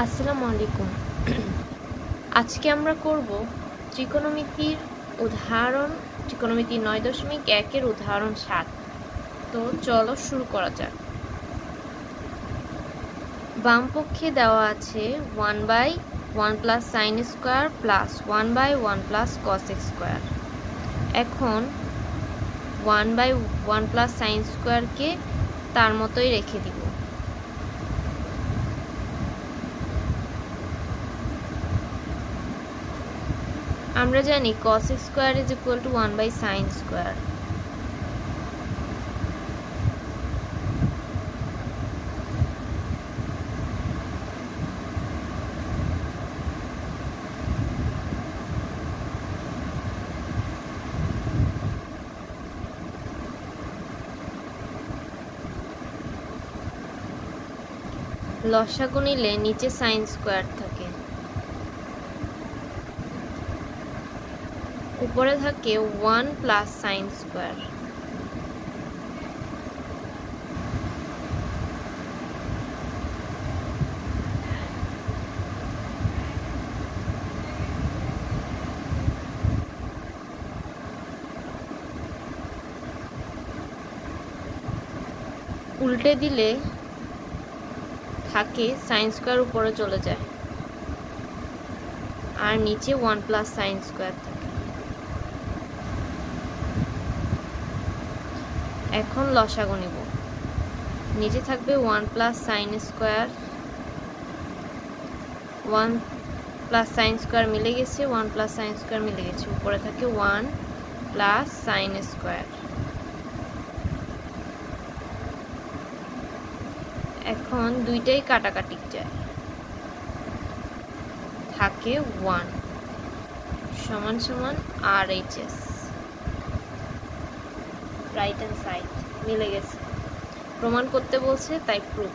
আসসালামু আলাইকুম। আজকে আমরা করব ত্রিকোণমিতির উদাহরণ ত্রিকোণমিতি 9.1 এর উদাহরণ 7। তো চলো শুরু করা যাক। বাম পক্ষে দেওয়া আছে 1/1 plus sine square plus 1/1 plus cos square. এখন 1/1 প্লাস সাইন স্কোয়ারকে তার মতোই রেখে দিব। আমরা জানি cos square is equal to 1/sin square. লসাগু নিলে নিচে সাইন স্কোয়ার থাকে, উপরে থাকে 1 প্লাস সাইন স্কোয়ার। উল্টে দিলে থাকে সাইন স্কোয়ার উপরে চলে যায় আর নিচে 1 প্লাস সাইন স্কোয়ার থাকে। এখন লসাগু নিব। নিচে থাকবে 1 plus sine square, 1 plus sine square মিলে গেছে, 1 প্লাস সাইন স্কোয়ার মিলে গেছে, উপরে থাকে 1 প্লাস সাইন স্কোয়ার। এখন দুইটাই কাটাকাটি যায়, থাকে 1 সমান সমান RHS, রাইট হ্যান্ড সাইড মিলে গেছে। প্রমাণ করতে বলছে, তাই প্রুফ।